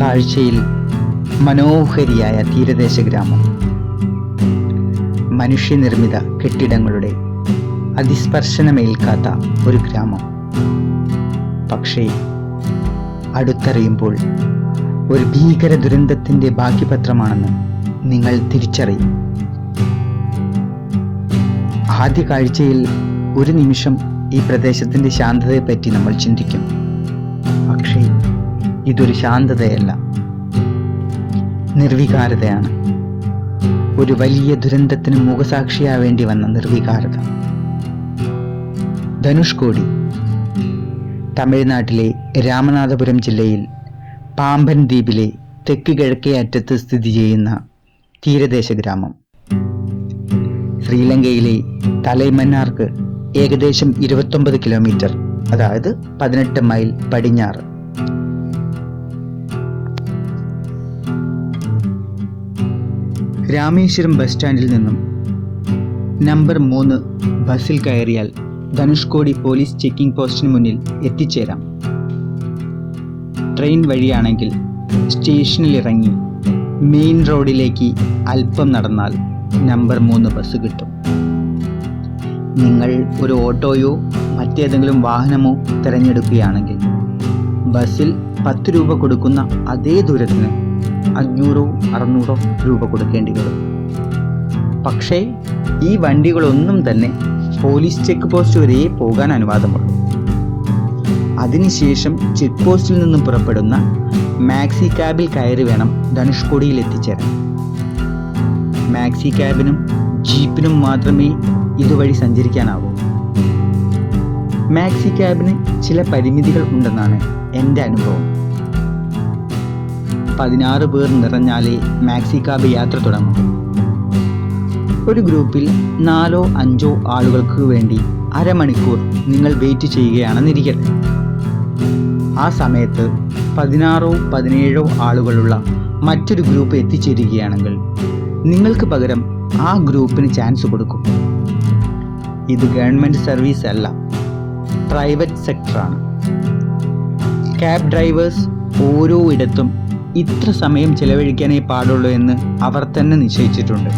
കാഴ്ചയിൽ മനോഹരിയായ തീരദേശ ഗ്രാമം. മനുഷ്യനിർമ്മിത കെട്ടിടങ്ങളുടെ അതിസ്പർശനമേൽക്കാത്ത ഒരു ഗ്രാമം. പക്ഷേ അടുത്തറിയുമ്പോൾ ഒരു ഭീകര ദുരന്തത്തിൻ്റെ ബാക്കിപത്രമാണെന്ന് നിങ്ങൾ തിരിച്ചറിയും. ആദ്യ കാഴ്ചയിൽ ഒരു നിമിഷം ഈ പ്രദേശത്തിൻ്റെ ശാന്തതയെപ്പറ്റി നമ്മൾ ചിന്തിക്കും. പക്ഷേ ഇതൊരു ശാന്തതയല്ല, നിർവികാരതയാണ്. ഒരു വലിയ ദുരന്തത്തിന് മുഖസാക്ഷിയാവേണ്ടി വന്ന നിർവികാരത. ധനുഷ്കോടി തമിഴ്നാട്ടിലെ രാമനാഥപുരം ജില്ലയിൽ പാമ്പൻ ദ്വീപിലെ തെക്ക് കിഴക്കേ അറ്റത്ത് സ്ഥിതി ചെയ്യുന്ന തീരദേശ ഗ്രാമം. ശ്രീലങ്കയിലെ തലൈമന്നാർക്ക് ഏകദേശം 29 കിലോമീറ്റർ, അതായത് 18 മൈൽ പടിഞ്ഞാറ്. രാമേശ്വരം ബസ് സ്റ്റാൻഡിൽ നിന്നും നമ്പർ 3 ബസ്സിൽ കയറിയാൽ ധനുഷ്കോടി പോലീസ് ചെക്കിംഗ് പോസ്റ്റിന് മുന്നിൽ എത്തിച്ചേരാം. ട്രെയിൻ വഴിയാണെങ്കിൽ സ്റ്റേഷനിൽ ഇറങ്ങി മെയിൻ റോഡിലേക്ക് അല്പം നടന്നാൽ നമ്പർ 3 ബസ് കിട്ടും. നിങ്ങൾ ഒരു ഓട്ടോയോ മറ്റേതെങ്കിലും വാഹനമോ തിരഞ്ഞെടുക്കുകയാണെങ്കിൽ ബസ്സിൽ 10 രൂപ കൊടുക്കുന്ന അതേ ദൂരത്തിന് 500-600 രൂപ കൊടുക്കേണ്ടി വരും. പക്ഷേ ഈ വണ്ടികളൊന്നും തന്നെ പോലീസ് ചെക്ക് പോസ്റ്റ് വരെ പോകാൻ അനുവാദമുള്ളൂ. അതിനുശേഷം ചെക്ക് പോസ്റ്റിൽ നിന്നും പുറപ്പെടുന്ന മാക്സി ക്യാബിൽ കയറി വേണം ധനുഷ്കോടിയിൽ എത്തിച്ചേരാൻ. മാക്സി ക്യാബിനും ജീപ്പിനും മാത്രമേ ഇതുവഴി സഞ്ചരിക്കാനാവൂ. മാക്സി ക്യാബിന് ചില പരിമിതികൾ ഉണ്ടെന്നാണ് എൻ്റെ അനുഭവം. 16 പേർ നിറഞ്ഞാലേ മാക്സി ക്യാബ് യാത്ര തുടങ്ങും. ഒരു ഗ്രൂപ്പിൽ 4-5 ആളുകൾക്ക് വേണ്ടി അരമണിക്കൂർ നിങ്ങൾ വെയിറ്റ് ചെയ്യുകയാണെന്നിരിക്കട്ടെ. ആ സമയത്ത് 16-17 ആളുകളുള്ള മറ്റൊരു ഗ്രൂപ്പ് എത്തിച്ചേരുകയാണെങ്കിൽ നിങ്ങൾക്ക് പകരം ആ ഗ്രൂപ്പിന് ചാൻസ് കൊടുക്കും. ഇത് ഗവൺമെൻറ് സർവീസ് അല്ല, പ്രൈവറ്റ് സെക്ടറാണ്. ക്യാബ് ഡ്രൈവേഴ്സ് ഓരോ ഇടത്തും ഇത്ര സമയം ചെലവഴിക്കാനേ പാടുള്ളൂ എന്ന് അവർ തന്നെ നിശ്ചയിച്ചിട്ടുണ്ട്.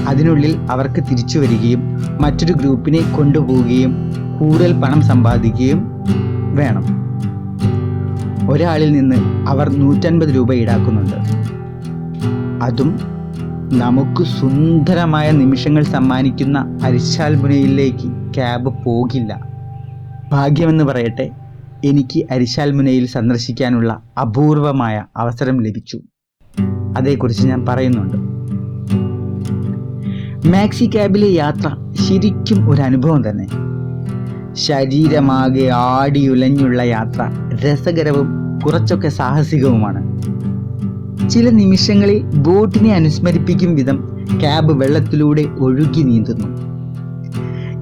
അതിനുള്ളിൽ അവർക്ക് തിരിച്ചു വരികയും മറ്റൊരു ഗ്രൂപ്പിനെ കൊണ്ടുപോവുകയും കൂടുതൽ പണം സമ്പാദിക്കുകയും വേണം. ഒരാളിൽ നിന്ന് അവർ 150 രൂപ ഈടാക്കുന്നുണ്ട്. അതും നമുക്ക് സുന്ദരമായ നിമിഷങ്ങൾ സമ്മാനിക്കുന്ന അരിശാൽ മുനയിലേക്ക് ക്യാബ് പോകില്ല. ഭാഗ്യമെന്ന് പറയട്ടെ, എനിക്ക് അരിശാൽ മുനയിൽ സന്ദർശിക്കാനുള്ള അപൂർവമായ അവസരം ലഭിച്ചു. അതേക്കുറിച്ച് ഞാൻ പറയുന്നുണ്ട്. മാക്സി ക്യാബിലെ യാത്ര ശരിക്കും ഒരു അനുഭവം തന്നെ. ശരീരമാകെ ആടിയുലഞ്ഞുള്ള യാത്ര രസകരവും കുറച്ചൊക്കെ സാഹസികവുമാണ്. ചില നിമിഷങ്ങളിൽ ബോട്ടിനെ അനുസ്മരിപ്പിക്കും വിധം ക്യാബ് വെള്ളത്തിലൂടെ ഒഴുകി നീന്തുന്നു.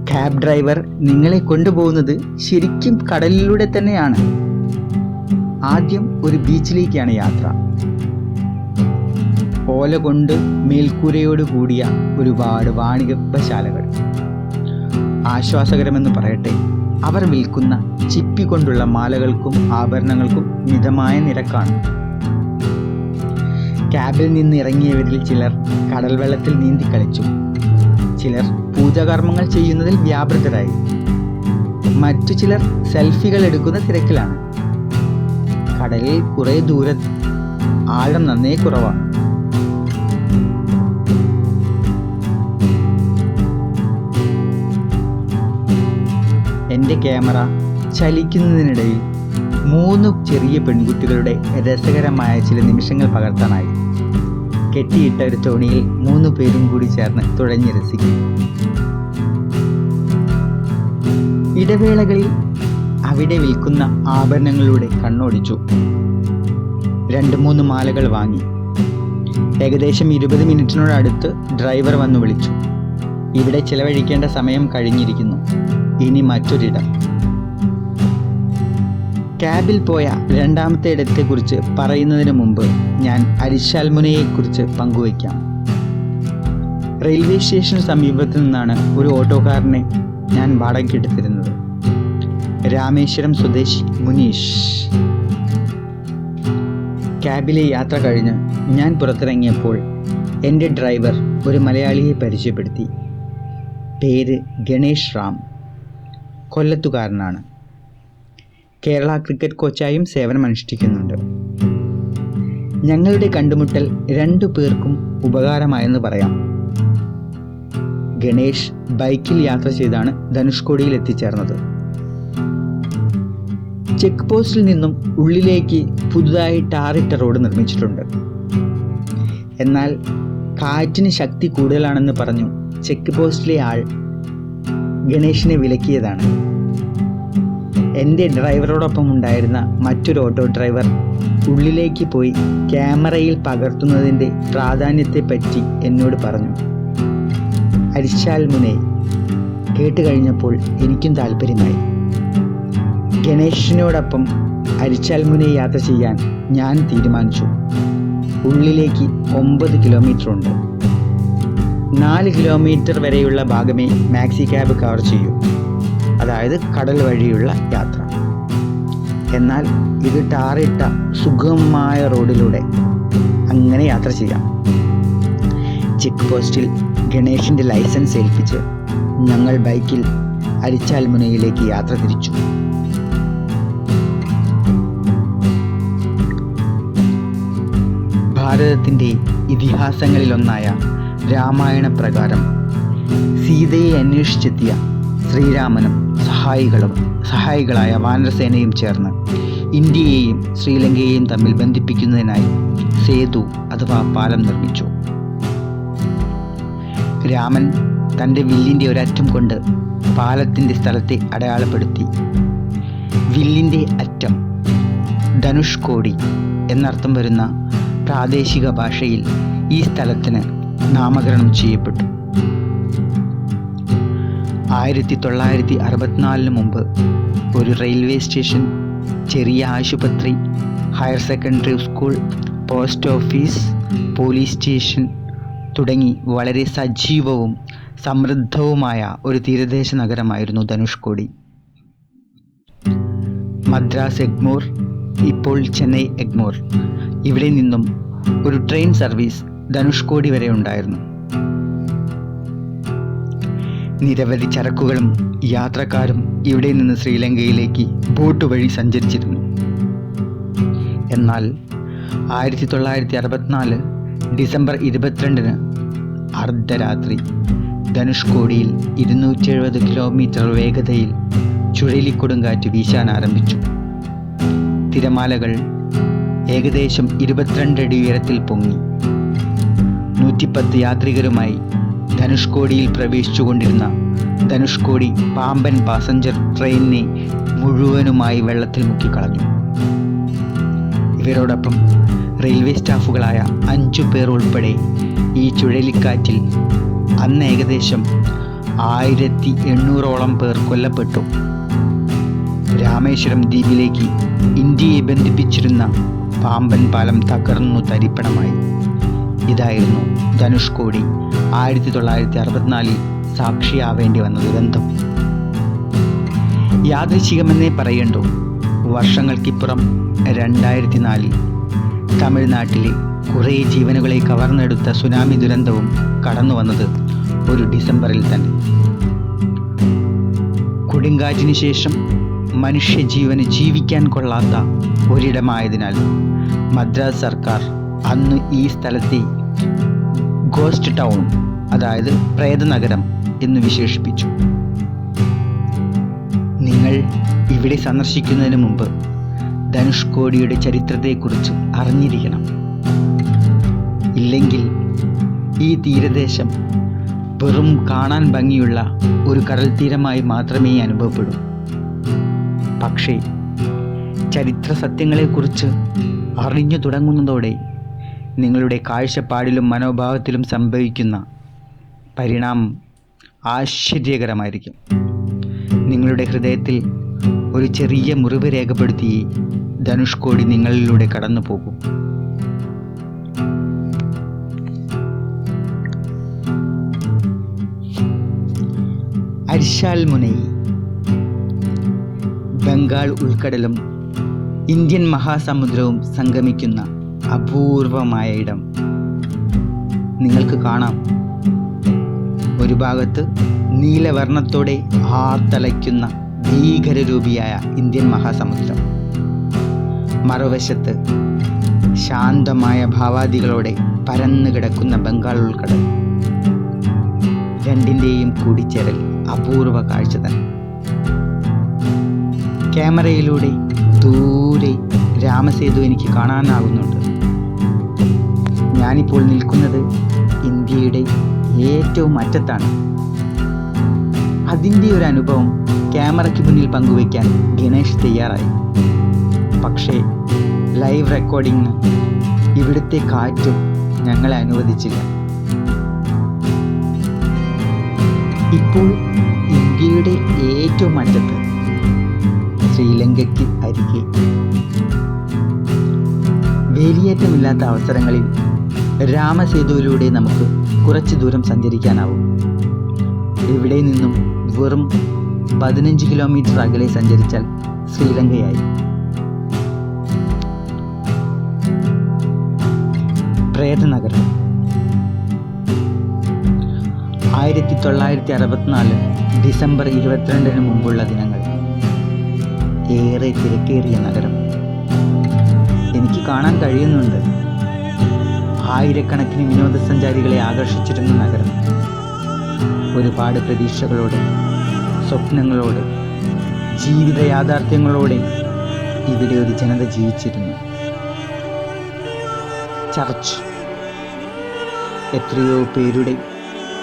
ക്യാബ് ഡ്രൈവർ നിങ്ങളെ കൊണ്ടുപോകുന്നത് ശരിക്കും കടലിലൂടെ തന്നെയാണ്. ആദ്യം ഒരു ബീച്ചിലേക്കാണ് യാത്ര. ഓല കൊണ്ട് മേൽക്കൂരയോട് കൂടിയ ഒരുപാട് വാണിജ്യശാലകൾ. ആശ്വാസകരമെന്ന് പറയട്ടെ, അവർ വിൽക്കുന്ന ചിപ്പി കൊണ്ടുള്ള മാലകൾക്കും ആഭരണങ്ങൾക്കും മിതമായ നിരക്കാണ്. ക്യാബിൽ നിന്ന് ഇറങ്ങിയവരിൽ ചിലർ കടൽ വെള്ളത്തിൽ നീന്തി കളിച്ചു. ചിലർ പൂജാകർമ്മങ്ങൾ ചെയ്യുന്നതിൽ വ്യാപൃതരായി. മറ്റു ചിലർ സെൽഫികൾ എടുക്കുന്ന തിരക്കിലാണ്. കടലിൽ കുറെ ദൂരം, ആഴം നന്നേ കുറവാണ്. എൻ്റെ ക്യാമറ ചലിക്കുന്നതിനിടയിൽ 3 ചെറിയ പെൺകുട്ടികളുടെ രസകരമായ ചില നിമിഷങ്ങൾ പകർത്താനായി. കെട്ടിയിട്ട ഒരു തോണിയിൽ 3 പേരും കൂടി ചേർന്ന് തുഴഞ്ഞ് രസിക്കും. ഇടവേളകളിൽ അവിടെ വിൽക്കുന്ന ആഭരണങ്ങളിലൂടെ കണ്ണോടിച്ചു. 2-3 മാലകൾ വാങ്ങി. ഏകദേശം 20 മിനിറ്റിനോടടുത്ത് ഡ്രൈവർ വന്നു വിളിച്ചു. ഇവിടെ ചിലവഴിക്കേണ്ട സമയം കഴിഞ്ഞിരിക്കുന്നു, ഇനി മറ്റൊരിടം. ക്യാബിൽ പോയ രണ്ടാമത്തെ ഇടത്തെക്കുറിച്ച് പറയുന്നതിന് മുമ്പ് ഞാൻ അരിശാൽ മുനയെക്കുറിച്ച് പങ്കുവയ്ക്കാം. റെയിൽവേ സ്റ്റേഷന് സമീപത്ത് നിന്നാണ് ഒരു ഓട്ടോക്കാരനെ ഞാൻ വാടകയ്ക്കെടുത്തിരുന്നത്. രാമേശ്വരം സ്വദേശി മുനീഷ്. ക്യാബിലെ യാത്ര കഴിഞ്ഞ് ഞാൻ പുറത്തിറങ്ങിയപ്പോൾ എൻ്റെ ഡ്രൈവർ ഒരു മലയാളിയെ പരിചയപ്പെടുത്തി. പേര് ഗണേഷ് റാം, കൊല്ലത്തുകാരനാണ്. കേരള ക്രിക്കറ്റ് കോച്ചായും സേവനമനുഷ്ഠിക്കുന്നുണ്ട്. ഞങ്ങളുടെ കണ്ടുമുട്ടൽ 2 പേർക്കും ഉപകാരമായെന്ന് പറയാം. ഗണേഷ് ബൈക്കിൽ യാത്ര ചെയ്താണ് ധനുഷ്കോടിയിൽ എത്തിച്ചേർന്നത്. ചെക്ക് പോസ്റ്റിൽ നിന്നും ഉള്ളിലേക്ക് പുതുതായി ടാറിട്ട റോഡ് നിർമ്മിച്ചിട്ടുണ്ട്. എന്നാൽ കാറ്റിന് ശക്തി കൂടുതലാണെന്ന് പറഞ്ഞു ചെക്ക് പോസ്റ്റിലെ ആൾ ഗണേഷിനെ വിലക്കിയതാണ്. എൻ്റെ ഡ്രൈവറോടൊപ്പം ഉണ്ടായിരുന്ന മറ്റൊരു ഓട്ടോ ഡ്രൈവർ ഉള്ളിലേക്ക് പോയി ക്യാമറയിൽ പകർത്തുന്നതിൻ്റെ പ്രാധാന്യത്തെപ്പറ്റി എന്നോട് പറഞ്ഞു. അരിശാൽ മുനെ കേട്ട് കഴിഞ്ഞപ്പോൾ എനിക്കും താല്പര്യമായി. ഗണേഷിനോടൊപ്പം അരിശാൽ മുനെ യാത്ര ചെയ്യാൻ ഞാൻ തീരുമാനിച്ചു. ഉള്ളിലേക്ക് 9 കിലോമീറ്റർ ഉണ്ട്. 4 കിലോമീറ്റർ വരെയുള്ള ഭാഗമേ മാക്സി ക്യാബ് കവർ ചെയ്യൂ, അതായത് കടൽ വഴിയുള്ള യാത്ര. എന്നാൽ ഇത് ടാറിട്ട സുഗമമായ റോഡിലൂടെ അങ്ങനെ യാത്ര ചെയ്യാം. ചെക്ക് പോസ്റ്റിൽ ഗണേഷിൻ്റെ ലൈസൻസ് ഏൽപ്പിച്ച് ഞങ്ങൾ ബൈക്കിൽ അരിച്ചാൽ മുനയിലേക്ക് യാത്ര തിരിച്ചു. ഭാരതത്തിൻ്റെ ഇതിഹാസങ്ങളിലൊന്നായ രാമായണ പ്രകാരം സീതയെ അന്വേഷിച്ചെത്തിയ ശ്രീരാമനും സഹായികളായ വാനരസേനയും ചേർന്ന് ഇന്ത്യയെയും ശ്രീലങ്കയെയും തമ്മിൽ ബന്ധിപ്പിക്കുന്നതിനായി സേതു അഥവാ പാലം നിർമ്മിച്ചു. രാമൻ തൻ്റെ വില്ലിൻ്റെ ഒരറ്റം കൊണ്ട് പാലത്തിൻ്റെ സ്ഥലത്തെ അടയാളപ്പെടുത്തി. വില്ലിൻ്റെ അറ്റം ധനുഷ്കോടി എന്നർത്ഥം വരുന്ന പ്രാദേശിക ഭാഷയിൽ ഈ സ്ഥലത്തിന് നാമകരണം ചെയ്യപ്പെട്ടു. 1964 മുമ്പ് ഒരു റെയിൽവേ സ്റ്റേഷൻ, ചെറിയ ആശുപത്രി, higher secondary school, post office, police station തുടങ്ങി വളരെ സജീവവും സമൃദ്ധവുമായ ഒരു തീരദേശ നഗരമായിരുന്നു ധനുഷ്കോടി. മദ്രാസ് എഗ്മോർ, ഇപ്പോൾ ചെന്നൈ എഗ്മോർ, ഇവിടെ നിന്നും ഒരു ട്രെയിൻ സർവീസ് ധനുഷ്കോടി വരെ ഉണ്ടായിരുന്നു. നിരവധി ചരക്കുകളും യാത്രക്കാരും ഇവിടെ നിന്ന് ശ്രീലങ്കയിലേക്ക് ബോട്ട് വഴി സഞ്ചരിച്ചിരുന്നു. എന്നാൽ 1964 ഡിസംബർ 22 അർദ്ധരാത്രി ധനുഷ്കോടിയിൽ 270 കിലോമീറ്റർ വേഗതയിൽ ചുഴലിക്കൊടുങ്കാറ്റ് വീശാൻ ആരംഭിച്ചു. തിരമാലകൾ ഏകദേശം 22 അടി ഉയരത്തിൽ പൊങ്ങി. 110 യാത്രികരുമായി ധനുഷ്കോടിയിൽ പ്രവേശിച്ചുകൊണ്ടിരുന്ന ധനുഷ്കോടി പാമ്പൻ പാസഞ്ചർ ട്രെയിനിനെ മുഴുവനുമായി വെള്ളത്തിൽ മുക്കിക്കളഞ്ഞു. ഇവരോടൊപ്പം റെയിൽവേ സ്റ്റാഫുകളായ 5 പേർ ഉൾപ്പെടെ ഈ ചുഴലിക്കാറ്റിൽ അന്ന് ഏകദേശം 1800ഓളം പേർ കൊല്ലപ്പെട്ടു. രാമേശ്വരം ദ്വീപിലേക്ക് ഇന്ത്യയെ ബന്ധിപ്പിച്ചിരുന്ന പാമ്പൻ പാലം തകർന്നു തരിപ്പണമായി. ഇതായിരുന്നു ധനുഷ്കോടി 1964 സാക്ഷിയാവേണ്ടി വന്ന ദുരന്തം. യാദൃച്ഛികമെന്നേ പറയേണ്ടൂ. വർഷങ്ങൾക്കിപ്പുറം 2004 തമിഴ്നാട്ടിലെ കുറേ ജീവനുകളെ കവർന്നെടുത്ത സുനാമി ദുരന്തവും കടന്നു വന്നത് ഒരു ഡിസംബറിൽ തന്നെ. കൊടുങ്കാറ്റിന് ശേഷം മനുഷ്യജീവന് ജീവിക്കാൻ കൊള്ളാത്ത ഒരിടമായതിനാൽ മദ്രാസ് സർക്കാർ അന്ന് ഈ സ്ഥലത്തെ ഗോസ്റ്റ് ടൗൺ, അതായത് പ്രേതനഗരം എന്ന് വിശേഷിപ്പിച്ചു. നിങ്ങൾ ഇവിടെ സന്ദർശിക്കുന്നതിന് മുമ്പ് ധനുഷ്കോടിയുടെ ചരിത്രത്തെക്കുറിച്ച് അറിഞ്ഞിരിക്കണം. ഇല്ലെങ്കിൽ ഈ തീരദേശം വെറും കാണാൻ ഭംഗിയുള്ള ഒരു കടൽ തീരമായി മാത്രമേ അനുഭവപ്പെടൂ. പക്ഷേ ചരിത്ര സത്യങ്ങളെക്കുറിച്ച് അറിഞ്ഞു തുടങ്ങുന്നതോടെ നിങ്ങളുടെ കാഴ്ചപ്പാടിലും മനോഭാവത്തിലും സംഭവിക്കുന്ന പരിണാമം ആശ്ചര്യകരമായിരിക്കും. നിങ്ങളുടെ ഹൃദയത്തിൽ ഒരു ചെറിയ മുറിവ് രേഖപ്പെടുത്തി ധനുഷ്കോടി നിങ്ങളിലൂടെ കടന്നു പോകും. അരിശാൽ മുനൈ ബംഗാൾ ഉൾക്കടലും ഇന്ത്യൻ മഹാസമുദ്രവും സംഗമിക്കുന്ന അപൂർവമായ ഇടം. നിങ്ങൾക്ക് കാണാം, ഒരു ഭാഗത്ത് നീലവർണ്ണത്തോടെ ആർത്തലയ്ക്കുന്ന ഭീകരരൂപിയായ ഇന്ത്യൻ മഹാസമുദ്രം, മറുവശത്ത് ശാന്തമായ ഭാവാദികളോടെ പരന്നു കിടക്കുന്ന ബംഗാൾ ഉൾക്കടൽ. രണ്ടിൻ്റെയും കൂടിച്ചേരൽ അപൂർവ കാഴ്ച തന്നെ. ക്യാമറയിലൂടെ ദൂരെ രാമസേതു എനിക്ക് കാണാനാകുന്നുണ്ട്. ഞാനിപ്പോൾ നിൽക്കുന്നത് ഇന്ത്യയുടെ ഏറ്റവും അറ്റത്താണ്. അതിൻ്റെ ഒരു അനുഭവം ക്യാമറയ്ക്ക് മുന്നിൽ പങ്കുവയ്ക്കാൻ ഗണേഷ് തയ്യാറായി. പക്ഷേ ലൈവ് റെക്കോർഡിങ്ങിന് ഇവിടുത്തെ കാറ്റ് ഞങ്ങളെ അനുവദിച്ചില്ല. ഇപ്പോൾ ഇന്ത്യയുടെ ഏറ്റവും അറ്റത്ത്, ശ്രീലങ്കയ്ക്ക് അരികെ, വേലിയേറ്റമില്ലാത്ത അവസരങ്ങളിൽ രാമസേതുവിലൂടെ നമുക്ക് കുറച്ച് ദൂരം സഞ്ചരിക്കാനാവും. ഇവിടെ നിന്നും വെറും 15 കിലോമീറ്റർ അകലെ സഞ്ചരിച്ചാൽ ശ്രീലങ്കയായി. പ്രേതനഗരം. 1964 ഡിസംബർ 22 മുമ്പുള്ള ദിനങ്ങൾ. ഏറെ തിരക്കേറിയ നഗരം. എനിക്ക് കാണാൻ കഴിയുന്നുണ്ട്. ആയിരക്കണക്കിന് വിനോദസഞ്ചാരികളെ ആകർഷിച്ചിരുന്ന നഗരം. ഒരുപാട് പ്രതീക്ഷകളോടെ, സ്വപ്നങ്ങളോടെ, ജീവിത യാഥാർത്ഥ്യങ്ങളോടെ ഇവിടെ ഒരു ജനത ജീവിച്ചിരുന്നു. ചർച്ച്. എത്രയോ പേരുടെ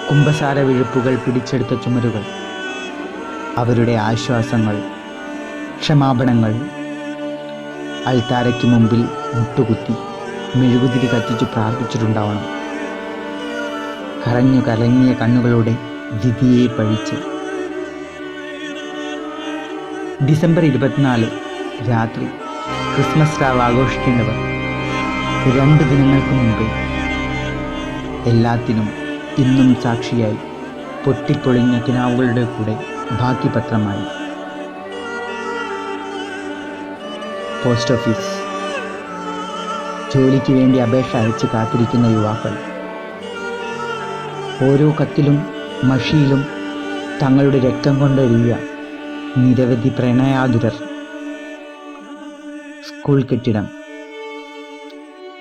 കുമ്പസാര വിഴുപ്പുകൾ പിടിച്ചെടുത്ത ചുമരുകൾ, അവരുടെ ആശ്വാസങ്ങൾ, ക്ഷമാപണങ്ങൾ. അൾത്താരയ്ക്ക് മുമ്പിൽ മുട്ടുകുത്തി മെഴുകുതിരി കത്തിച്ചു പ്രാർത്ഥിച്ചിട്ടുണ്ടാവണം. കരഞ്ഞു കലങ്ങിയ കണ്ണുകളോടെ വിധിയെ പഴിച്ച്. ഡിസംബർ 24 രാത്രി ക്രിസ്മസ് രാവ് ആഘോഷിക്കേണ്ടവർ 2 ദിനങ്ങൾക്ക് മുമ്പേ എല്ലാത്തിനും ഇന്നും സാക്ഷിയായി പൊട്ടിപ്പൊളിഞ്ഞ കിനാവുകളുടെ കൂടെ ബാക്കി പത്രമായി. Post office. ജോലിക്ക് വേണ്ടി അപേക്ഷ അയച്ച് കാത്തിരിക്കുന്ന യുവാക്കൾ. ഓരോ കത്തിലും മഷിയിലും തങ്ങളുടെ രക്തം കൊണ്ടെഴുതിയ നിരവധി പ്രണയാതുരർ. സ്കൂൾ കെട്ടിടം.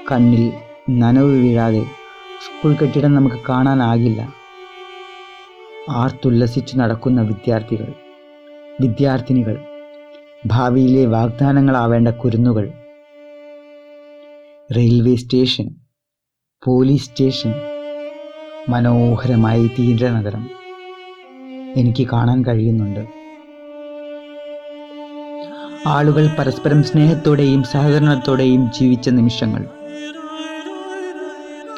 കണ്ണിൽ നനവ് വീഴാതെ സ്കൂൾ കെട്ടിടം നമുക്ക് കാണാനാകില്ല. ആർത്തുല്ലസിച്ചു നടക്കുന്ന വിദ്യാർത്ഥികൾ, വിദ്യാർത്ഥിനികൾ, ഭാവിയിലെ വാഗ്ദാനങ്ങളാവേണ്ട കുരുന്നുകൾ. Railway station, police station. മനോഹരമായ തീരനഗരം എനിക്ക് കാണാൻ കഴിയുന്നുണ്ട്. ആളുകൾ പരസ്പരം സ്നേഹത്തോടെയും സഹകരണത്തോടെയും ജീവിച്ച നിമിഷങ്ങൾ.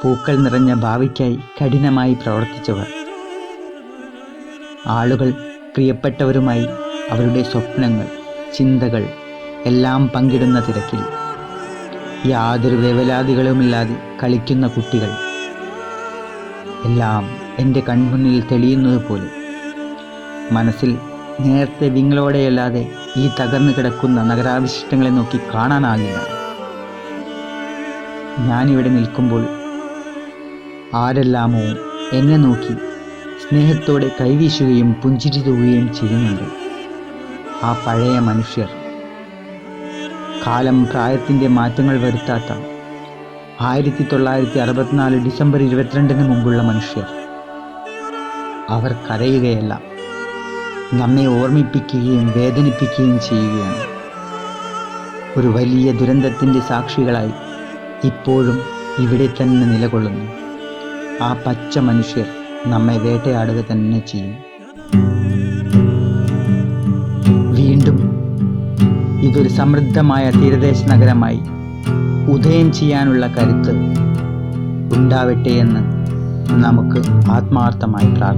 പൂക്കൾ നിറഞ്ഞ ഭാവിക്കായി കഠിനമായി പ്രവർത്തിച്ചവർ. ആളുകൾ പ്രിയപ്പെട്ടവരുമായി അവരുടെ സ്വപ്നങ്ങൾ, ചിന്തകൾ എല്ലാം പങ്കിടുന്ന തിരക്കിൽ യാതൊരു വേവലാതികളുമില്ലാതെ കളിക്കുന്ന കുട്ടികൾ. എല്ലാം എൻ്റെ കൺമുന്നിൽ തെളിയുന്നത് പോലെ. മനസ്സിൽ നേരത്തെ വിങ്ങളോടെയല്ലാതെ ഈ തകർന്നു കിടക്കുന്ന നഗരാവിശിഷ്ടങ്ങളെ നോക്കി കാണാനാകില്ല. ഞാനിവിടെ നിൽക്കുമ്പോൾ ആരെല്ലാമോ എന്നെ നോക്കി സ്നേഹത്തോടെ കൈവീശുകയും പുഞ്ചിരി തൂകുകയും ചെയ്യുന്നുണ്ട്. ആ പഴയ മനുഷ്യർ, കാലം പ്രായത്തിൻ്റെ മാറ്റങ്ങൾ വരുത്താത്ത 1964 ഡിസംബർ 22 മുമ്പുള്ള മനുഷ്യർ. അവർ കരയുകയല്ല, നമ്മെ ഓർമ്മിപ്പിക്കുകയും വേദനിപ്പിക്കുകയും ചെയ്യുകയാണ്. ഒരു വലിയ ദുരന്തത്തിൻ്റെ സാക്ഷികളായി ഇപ്പോഴും ഇവിടെ തന്നെ നിലകൊള്ളുന്നു. ആ പച്ച മനുഷ്യർ നമ്മെ വേട്ടയാടുക തന്നെ ചെയ്യും. വീണ്ടും ഇതൊരു സമൃദ്ധമായ തീരദേശ നഗരമായി ഉദയം ചെയ്യാനുള്ള കരുത്ത് ഉണ്ടാവട്ടെ എന്ന് നമുക്ക് ആത്മാർത്ഥമായി പ്രാർത്ഥിക്കാം.